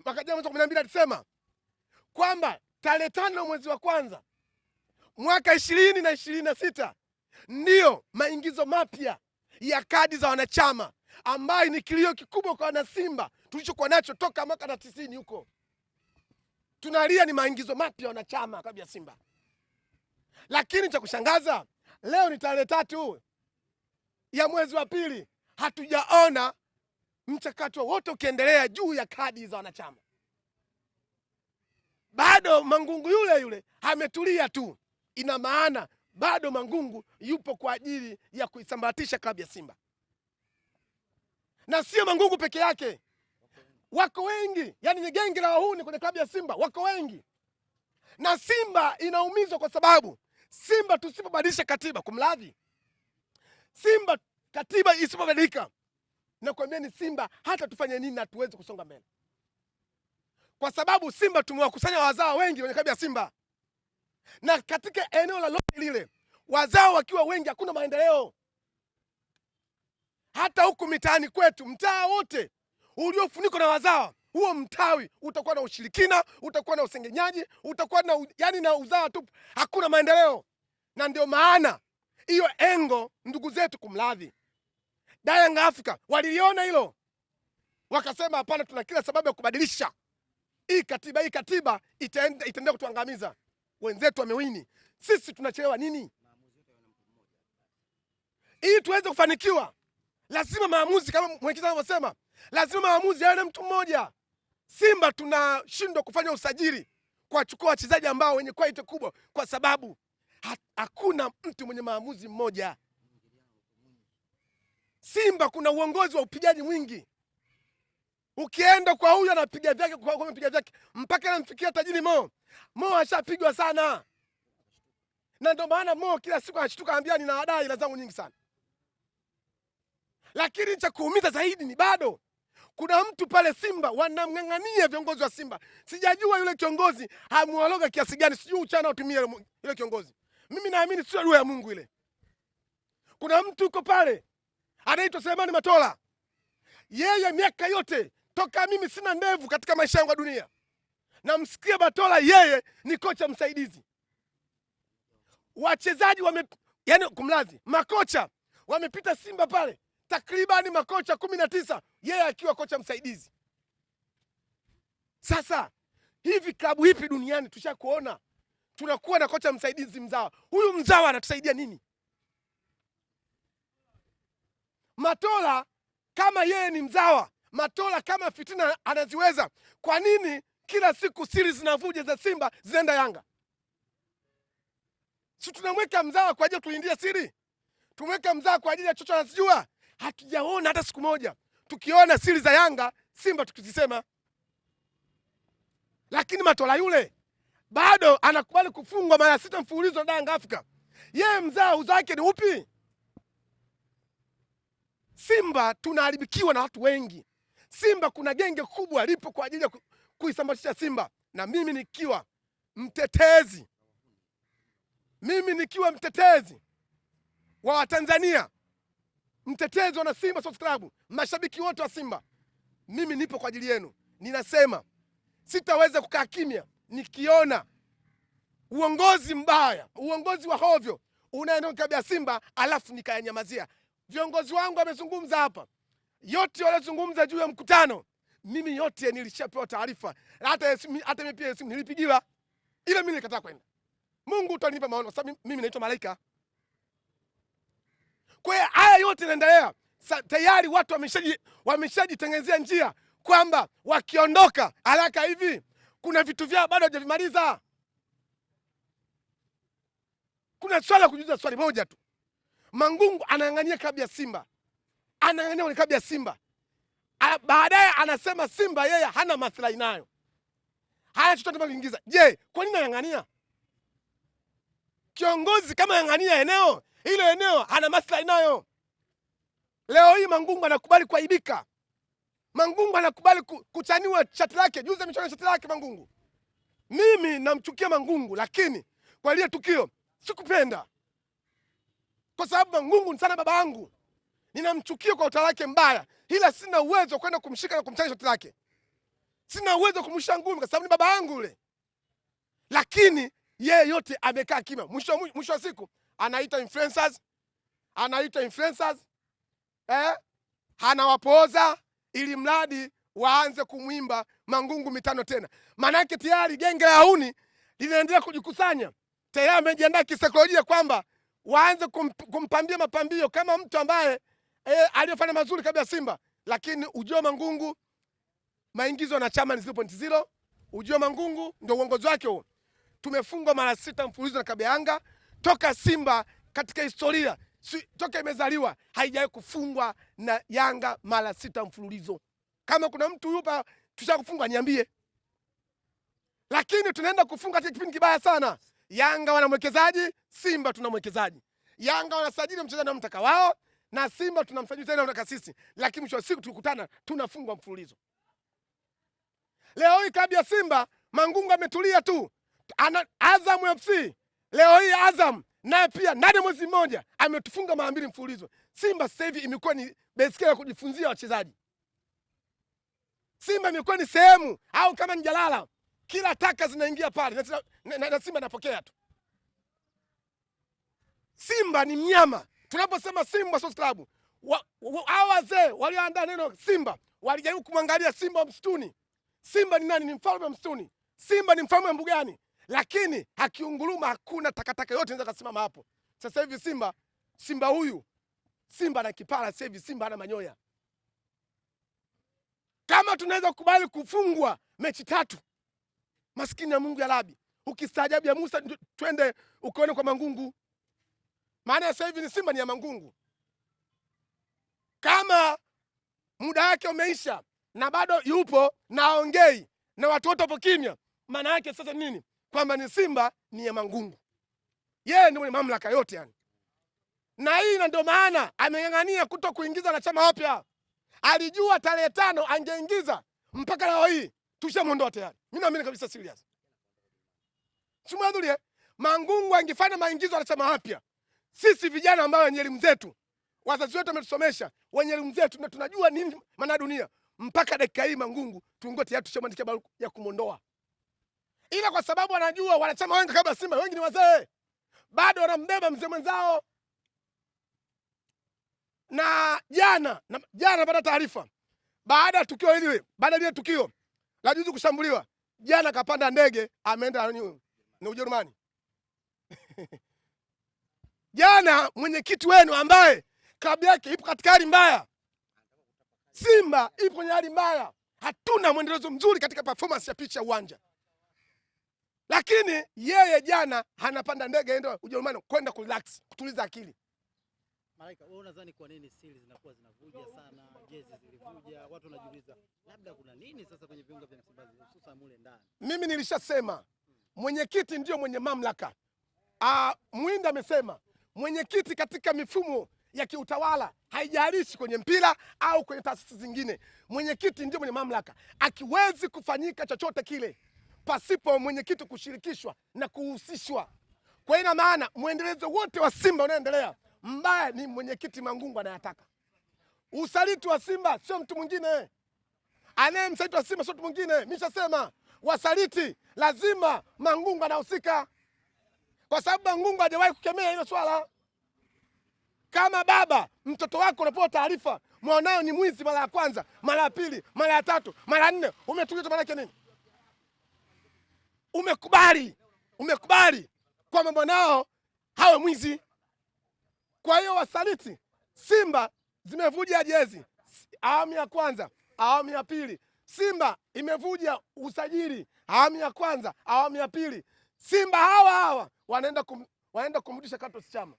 mwaka jana mwezi wa 12 alisema kwamba tarehe 5 mwezi wa kwanza mwaka 2026 ndio maingizo mapya ya kadi za wanachama, ambayo ni kilio kikubwa kwa wanasimba tulichokuwa nacho toka mwaka 90 huko. Tunalia ni maingizo mapya wanachama klabu ya Simba. Lakini cha kushangaza leo ni tarehe 3 ya mwezi wa pili, hatujaona mchakato wote ukiendelea juu ya kadi za wanachama. Bado Mangungu yule yule ametulia tu. Ina maana bado Mangungu yupo kwa ajili ya kuisambaratisha klabu ya Simba. Na sio Mangungu peke yake, wako wengi, yani ni genge la wahuni kwenye klabu ya Simba, wako wengi. Na Simba inaumizwa kwa sababu Simba tusipobadilisha katiba, kumradhi, Simba katiba isipobadilika, nakwambia ni Simba hata tufanye nini hatuwezi kusonga mbele. Kwa sababu Simba tumewakusanya wazao wengi kwenye klabu ya Simba, na katika eneo la lote lile wazao wakiwa wengi hakuna maendeleo. Hata huku mitaani kwetu, mtaa wote uliofunikwa na wazawa, huo mtawi utakuwa na ushirikina, utakuwa na usengenyaji, utakuwa na na uzawa tu, hakuna maendeleo. Na ndio maana hiyo engo ndugu zetu, kumradhi, Young Africa waliliona hilo, wakasema hapana, tuna kila sababu ya kubadilisha hii katiba. Hii katiba itaendelea kutuangamiza. Wenzetu wamewini, sisi tunachelewa nini? Ili tuweze kufanikiwa lazima maamuzi, kama mwenyekiti anavyosema, lazima maamuzi yawe na mtu mmoja. Simba tunashindwa kufanya usajili kuwachukua wachezaji ambao wenye quality kubwa kwa sababu hakuna mtu mwenye maamuzi mmoja. Simba kuna uongozi wa upigaji mwingi. Ukienda kwa huyu anapiga vyake, kwa mpiga vyake mpaka anamfikia tajiri Mo. Mo ashapigwa sana. Na ndio maana Mo kila siku anashtuka anambia nina wadai hela zangu nyingi sana. Lakini cha kuumiza zaidi ni bado kuna mtu pale Simba wanamng'ang'ania viongozi wa Simba. Sijajua yule kiongozi hamualoga kiasi gani, sijui uchana utumie yule kiongozi. Mimi naamini sio roho ya Mungu ile. Kuna mtu yuko pale anaitwa Selemani Matola. Yeye miaka yote toka mimi sina ndevu katika maisha yangu ya dunia, namsikia Matola yeye ni kocha msaidizi. Wachezaji kumlazi, makocha wamepita Simba pale takribani makocha 19, yeye akiwa kocha msaidizi. Sasa hivi klabu hipi duniani tushakuona tunakuwa na kocha msaidizi mzawa? Huyu mzawa anatusaidia nini? Matola kama yeye ni mzawa, Matola kama fitina anaziweza, kwa nini kila siku siri zinavuja za Simba zinaenda Yanga? Si tunamweka mzawa kwa ajili tuingie siri? Tumweka mzawa kwa ajili ya chochote anasijua? Hatujaona hata siku moja tukiona siri za Yanga Simba tukizisema. Lakini Matola yule bado anakubali kufungwa mara 6 mfululizo na Young Africa. Yeye mzao zake ni upi? Simba tunaharibikiwa na watu wengi. Simba kuna genge kubwa lipo kwa ajili ya kuisambatisha Simba. Na mimi nikiwa mtetezi wa Tanzania, mtetezi wa Simba Sports Club, mashabiki wote wa Simba, mimi nipo kwa ajili yenu. Ninasema sitaweza kukaa kimya nikiona uongozi mbaya, uongozi wa hovyo unaenda kabla ya Simba alafu nikayanyamazia. Viongozi wangu wamezungumza hapa, yote walizungumza juu ya mkutano, mimi yote nilishapewa taarifa. Hata mimi pia simu nilipigiwa, ile mimi nikataa kwenda. Mungu utanipa maono sababu mimi naitwa malaika. Kwa hiyo haya yote yanaendelea. Tayari watu wameshajitengenezea njia kwamba wakiondoka haraka hivi kuna vitu vyao bado hajavimaliza. Kuna swala kujiuliza, swali moja tu. Mangungu anang'ang'ania klabu ya Simba. Anang'ang'ania kwenye klabu ya Simba. Baadaye anasema Simba yeye hana maslahi nayo. Haya chochote kuingiza. Je, kwa nini anang'ang'ania? Kiongozi kama anang'ang'ania eneo, ile eneo hana maslahi nayo. Leo hii Mangungu anakubali kuaibika. Mangungu anakubali kuchaniwa shati lake. Juzi amechana shati lake Mangungu. Mimi namchukia Mangungu, lakini kwa ile tukio sikupenda. Kwa sababu Mangungu ni sana baba yangu. Ninamchukia kwa utawala wake mbaya, ila sina uwezo kwenda kumshika na kumchana shati lake. Sina uwezo kumshusha ngumi kwa sababu ni baba yangu yule. Lakini yeye yote amekaa kimya. Mwisho wa siku anaita influencers, anawapooza ili mradi waanze kumwimba Mangungu mitano tena. Maana yake tayari genge la Huni linaendelea kujikusanya. Tayari amejiandaa kisaikolojia kwamba waanze kumpambia mapambio kama mtu ambaye aliyofanya mazuri kabla Simba. Lakini ujio Mangungu, maingizo na chama ni 0.0. Ujio Mangungu ndio uongozi wake huo. Tumefungwa mara 6 mfululizo na kabla Yanga. Toka Simba katika historia, toka imezaliwa haijawahi kufungwa na Yanga mara 6 mfululizo. Kama kuna mtu yupa tushakufungwa niambie. Lakini tunaenda kufunga katika kipindi kibaya sana. Yanga wana mwekezaji, Simba tuna mwekezaji. Yanga wanasajili mchezaji mtaka wao, na Simba tunamsajili tena mtaka sisi. Lakini mwisho wa siku tukikutana tunafungwa mfululizo. Leo hii kabla Simba Mangungu ametulia tu. Azam FC. Leo hii Azam naye pia ndani mwezi mmoja ametufunga mara 2 mfululizo. Simba sasa hivi imekuwa ni basic ya kujifunzia wachezaji. Simba imekuwa ni sehemu au kama njalala. Kila taka zinaingia pale na Simba anapokea tu. Simba ni mnyama. Tunaposema Simba Sports Club, hao wazee walioandaa neno Simba walijaribu kumwangalia Simba wa msituni. Simba ni nani? Ni mfalme wa msituni. Simba ni mfalme wa mbugani. Lakini akiunguruma hakuna takataka yote inaweza kusimama hapo. Sasa hivi Simba huyu, Simba ana kipara sasa hivi, Simba ana manyoya. Kama tunaweza kukubali kufungwa mechi 3, maskini ya Mungu ya Rabi, ukistaajabu ya Musa twende ukaone kwa Mangungu. Maana sasa hivi ni Simba ni ya Mangungu. Kama muda wake umeisha na bado yupo na aongei na watu wote wapo kimya, maana yake sasa nini? Kwamba ni Simba ni ya Mangungu. Yeye ndio mwenye mamlaka yote yani. Na hii ndio maana ameng'ang'ania kuto kuingiza wanachama wapya. Alijua tarehe 5 angeingiza, mpaka leo hii tushamuondoa tayari. Mimi naamini kabisa serious. Simuadhulie Mangungu angefanya maingizo wanachama wapya. Sisi vijana ambao wenye elimu zetu, wazazi wetu wametusomesha, wenye elimu zetu na tunajua nini maana dunia, mpaka dakika hii Mangungu tungote tayari tushamwandikia barua ya kumondoa. Ila kwa sababu wanajua wanachama wengi kabla Simba wengi ni wazee, bado wanambeba mzee mwenzao. Na jana baada taarifa, baada ya tukio hili, baada ya tukio la juzi kushambuliwa, jana kapanda ndege ameenda ni Ujerumani. Jana mwenyekiti wenu ambaye klabu yake ipo katika hali mbaya, Simba ipo kwenye hali mbaya, hatuna mwendelezo mzuri katika performance ya picha uwanja. Lakini yeye jana anapanda ndege aenda Ujerumani kwenda kurelax, kutuliza akili. Malaika, wewe unadhani kwa nini siri zinakuwa zinavuja sana, jezi zilivuja, watu wanajiuliza labda kuna nini sasa kwenye viunga vya Msimbazi hususan mule ndani? Mimi nilishasema mwenyekiti ndio mwenye mamlaka. Mwinda amesema mwenyekiti katika mifumo ya kiutawala, haijalishi kwenye mpira au kwenye taasisi zingine, mwenyekiti ndio mwenye mamlaka. Akiwezi kufanyika chochote kile pasipo mwenyekiti kushirikishwa na kuhusishwa. Kwa ina maana muendelezo wote wa Simba unaendelea, mbaya ni mwenyekiti Mangungu anayataka. Usaliti wa Simba sio mtu mwingine. Anayemsaliti wa Simba sio mtu mwingine. Nishasema wasaliti lazima Mangungu anahusika. Kwa sababu Mangungu hajawahi kukemea hilo swala. Kama baba, mtoto wako unapewa taarifa mwanao ni mwizi mara ya kwanza, mara ya pili, mara ya 3, mara 4, umetulia maana yake nini? Umekubali kwamba mwanao hawe mwizi. Kwa hiyo wasaliti Simba zimevuja jezi awamu ya kwanza, awamu ya pili. Simba imevuja usajili awamu ya kwanza, awamu ya pili. Simba hawa wanaenda kumrudisha Clatous Chama.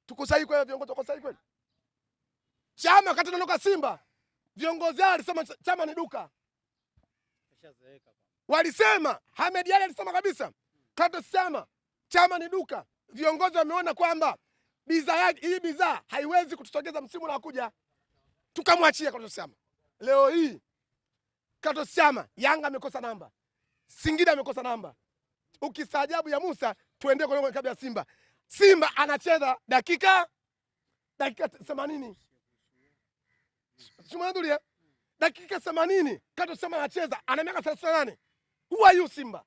Tuko sahihi kwa viongozi, tuko sahihi kweli? Chama wakati anatoka Simba, viongozi wao walisema Chama ni duka. Walisema Ahmed Ally alisema kabisa Clatous Chama ni duka. Viongozi wameona kwamba hii bidhaa haiwezi kutusogeza msimu unaokuja, tukamwachia Clatous Chama. Leo hii Clatous Chama, Yanga amekosa namba, Singida amekosa namba. Ukistaajabu ya Musa, tuende kwa klabu ya Simba. Simba anacheza dakika 80. Simuandulia. dakika 80 Kato Samson anacheza, ana miaka 38. Who are you Simba?